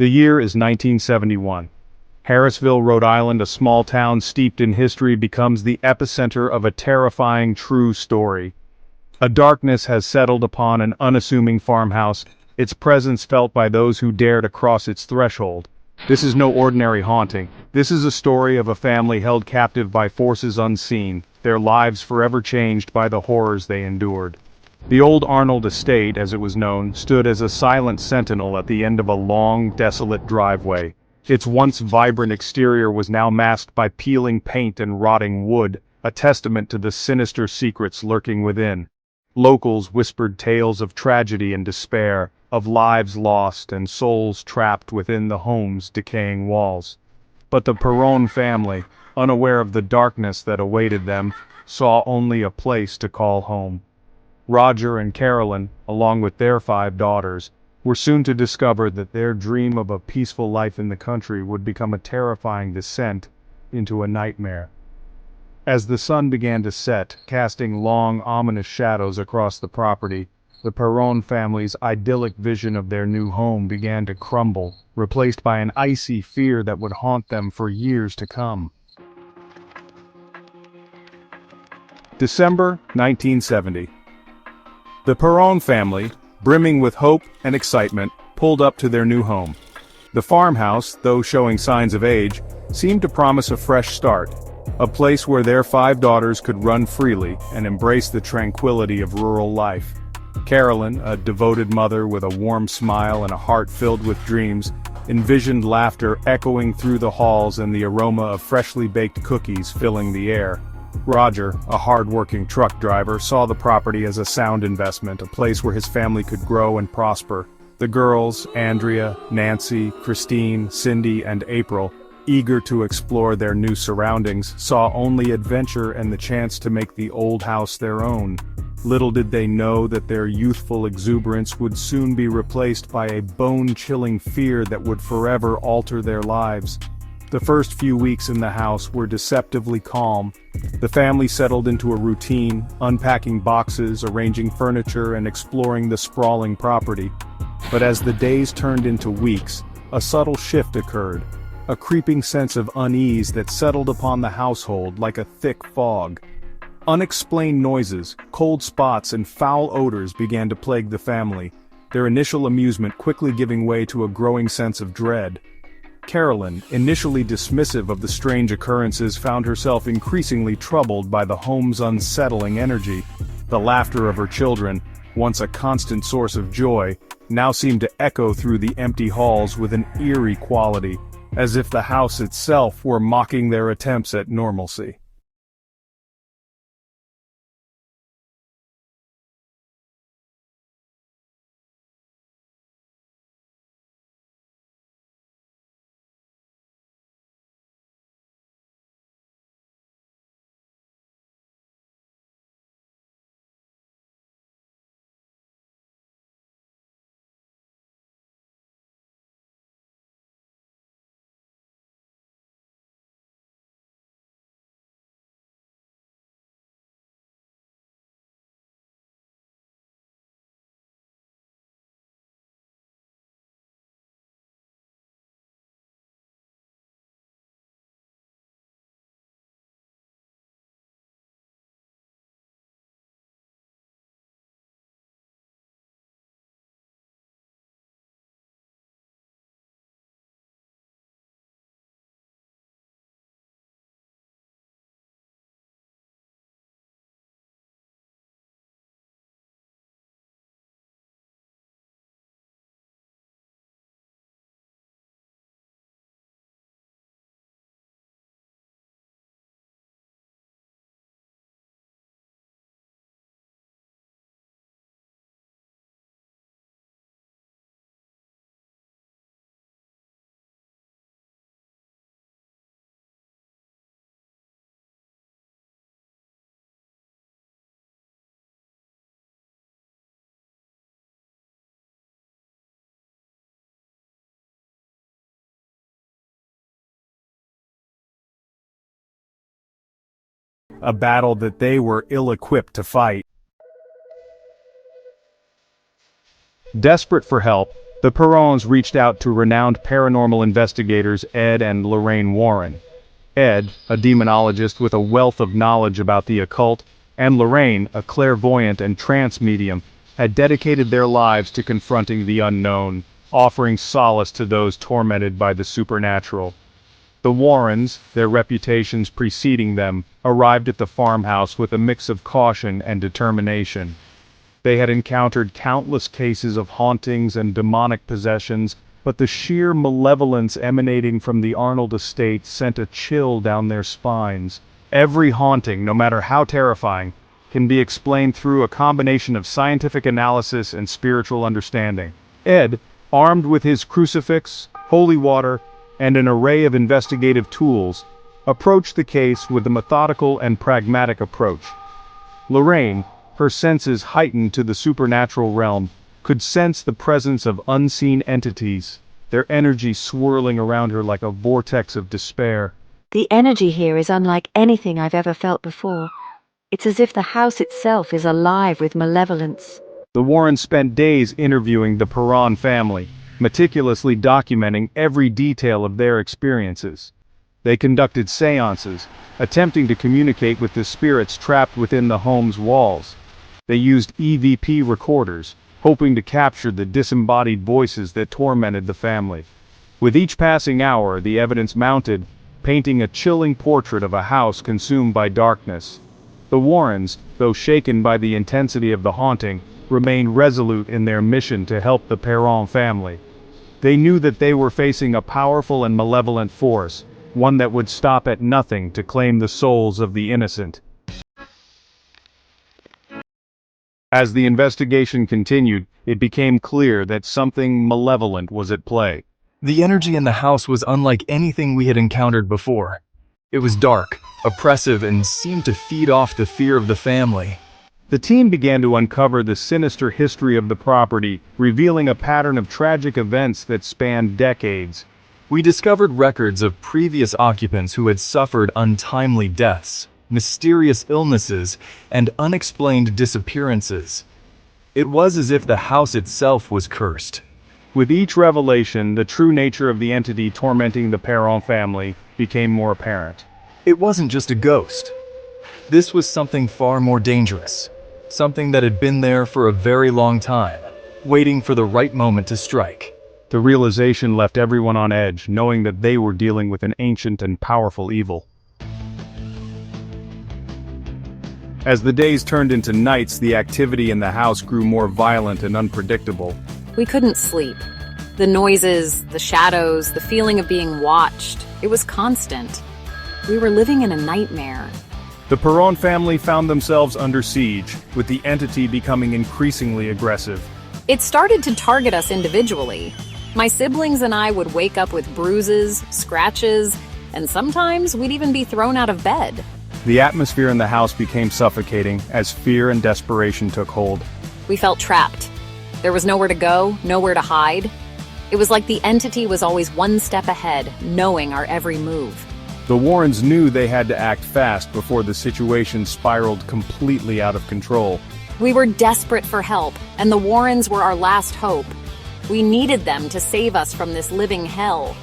The year is 1971. Harrisville, Rhode Island, a small town steeped in history, becomes the epicenter of a terrifying true story. A darkness has settled upon an unassuming farmhouse, its presence felt by those who dare to cross its threshold. This is no ordinary haunting. This is a story of a family held captive by forces unseen, their lives forever changed by the horrors they endured. The old Arnold estate, as it was known, stood as a silent sentinel at the end of a long, desolate driveway. Its once vibrant exterior was now masked by peeling paint and rotting wood, a testament to the sinister secrets lurking within. Locals whispered tales of tragedy and despair, of lives lost and souls trapped within the home's decaying walls. But the Perron family, unaware of the darkness that awaited them, saw only a place to call home. Roger and Carolyn, along with their 5 daughters, were soon to discover that their dream of a peaceful life in the country would become a terrifying descent into a nightmare. As the sun began to set, casting long, ominous shadows across the property, the Perron family's idyllic vision of their new home began to crumble, replaced by an icy fear that would haunt them for years to come. December 1970. The Perron family, brimming with hope and excitement, pulled up to their new home. The farmhouse, though showing signs of age, seemed to promise a fresh start, a place where their 5 daughters could run freely and embrace the tranquility of rural life. Carolyn, a devoted mother with a warm smile and a heart filled with dreams, envisioned laughter echoing through the halls and the aroma of freshly baked cookies filling the air. Roger, a hard-working truck driver, saw the property as a sound investment, a place where his family could grow and prosper. The girls, Andrea, Nancy, Christine, Cindy, and April, eager to explore their new surroundings, saw only adventure and the chance to make the old house their own. Little did they know that their youthful exuberance would soon be replaced by a bone-chilling fear that would forever alter their lives. The first few weeks in the house were deceptively calm. The family settled into a routine, unpacking boxes, arranging furniture, and exploring the sprawling property. But as the days turned into weeks, a subtle shift occurred, a creeping sense of unease that settled upon the household like a thick fog. Unexplained noises, cold spots, and foul odors began to plague the family, their initial amusement quickly giving way to a growing sense of dread. Carolyn, initially dismissive of the strange occurrences, found herself increasingly troubled by the home's unsettling energy. The laughter of her children, once a constant source of joy, now seemed to echo through the empty halls with an eerie quality, as if the house itself were mocking their attempts at normalcy. A battle that they were ill-equipped to fight. Desperate for help, The Perrons reached out to renowned paranormal investigators Ed and Lorraine Warren. Ed, a demonologist with a wealth of knowledge about the occult, and Lorraine, a clairvoyant and trance medium, had dedicated their lives to confronting the unknown, offering solace to those tormented by the supernatural. The Warrens, their reputations preceding them, arrived at the farmhouse with a mix of caution and determination. They had encountered countless cases of hauntings and demonic possessions, but the sheer malevolence emanating from the Arnold estate sent a chill down their spines. Every haunting, no matter how terrifying, can be explained through a combination of scientific analysis and spiritual understanding. Ed, armed with his crucifix, holy water, and an array of investigative tools, approached the case with a methodical and pragmatic approach. Lorraine, her senses heightened to the supernatural realm, could sense the presence of unseen entities, their energy swirling around her like a vortex of despair. The energy here is unlike anything I've ever felt before. It's as if the house itself is alive with malevolence. The Warrens spent days interviewing the Perron family, meticulously documenting every detail of their experiences. They conducted seances, attempting to communicate with the spirits trapped within the home's walls. They used EVP recorders, hoping to capture the disembodied voices that tormented the family. With each passing hour, the evidence mounted, painting a chilling portrait of a house consumed by darkness. The Warrens, though shaken by the intensity of the haunting, remained resolute in their mission to help the Perron family. They knew that they were facing a powerful and malevolent force, one that would stop at nothing to claim the souls of the innocent. As the investigation continued, it became clear that something malevolent was at play. The energy in the house was unlike anything we had encountered before. It was dark, oppressive, and seemed to feed off the fear of the family. The team began to uncover the sinister history of the property, revealing a pattern of tragic events that spanned decades. We discovered records of previous occupants who had suffered untimely deaths, mysterious illnesses, and unexplained disappearances. It was as if the house itself was cursed. With each revelation, the true nature of the entity tormenting the Perron family became more apparent. It wasn't just a ghost. This was something far more dangerous. Something that had been there for a very long time, waiting for the right moment to strike. The realization left everyone on edge, knowing that they were dealing with an ancient and powerful evil. As the days turned into nights, the activity in the house grew more violent and unpredictable. We couldn't sleep. The noises, the shadows, the feeling of being watched, it was constant. We were living in a nightmare. The Perron family found themselves under siege, with the entity becoming increasingly aggressive. It started to target us individually. My siblings and I would wake up with bruises, scratches, and sometimes we'd even be thrown out of bed. The atmosphere in the house became suffocating as fear and desperation took hold. We felt trapped. There was nowhere to go, nowhere to hide. It was like the entity was always one step ahead, knowing our every move. The Warrens knew they had to act fast before the situation spiraled completely out of control. We were desperate for help, and the Warrens were our last hope. We needed them to save us from this living hell.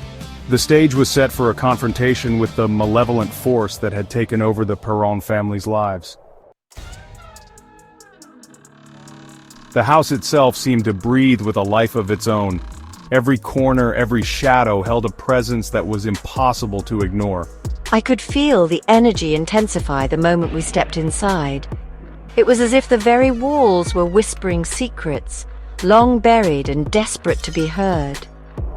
The stage was set for a confrontation with the malevolent force that had taken over the Perron family's lives. The house itself seemed to breathe with a life of its own. Every corner, every shadow held a presence that was impossible to ignore. I could feel the energy intensify the moment we stepped inside. It was as if the very walls were whispering secrets, long buried and desperate to be heard.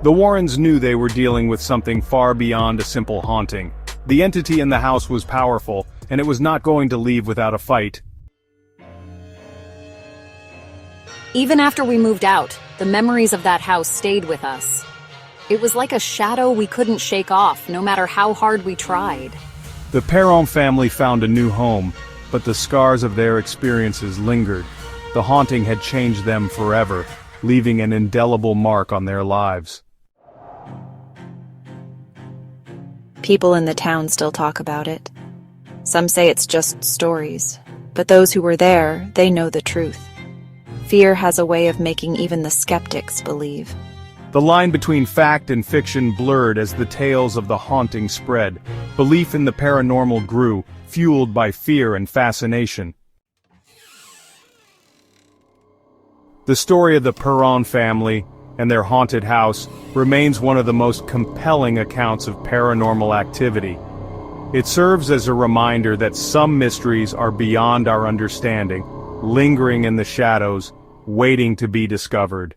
The Warrens knew they were dealing with something far beyond a simple haunting. The entity in the house was powerful, and it was not going to leave without a fight. Even after we moved out, the memories of that house stayed with us. It was like a shadow we couldn't shake off, no matter how hard we tried. The Perron family found a new home, but the scars of their experiences lingered. The haunting had changed them forever, leaving an indelible mark on their lives. People in the town still talk about it. Some say it's just stories, but those who were there, they know the truth. Fear has a way of making even the skeptics believe. The line between fact and fiction blurred as the tales of the haunting spread. Belief in the paranormal grew, fueled by fear and fascination. The story of the Perron family and their haunted house remains one of the most compelling accounts of paranormal activity. It serves as a reminder that some mysteries are beyond our understanding, lingering in the shadows, waiting to be discovered.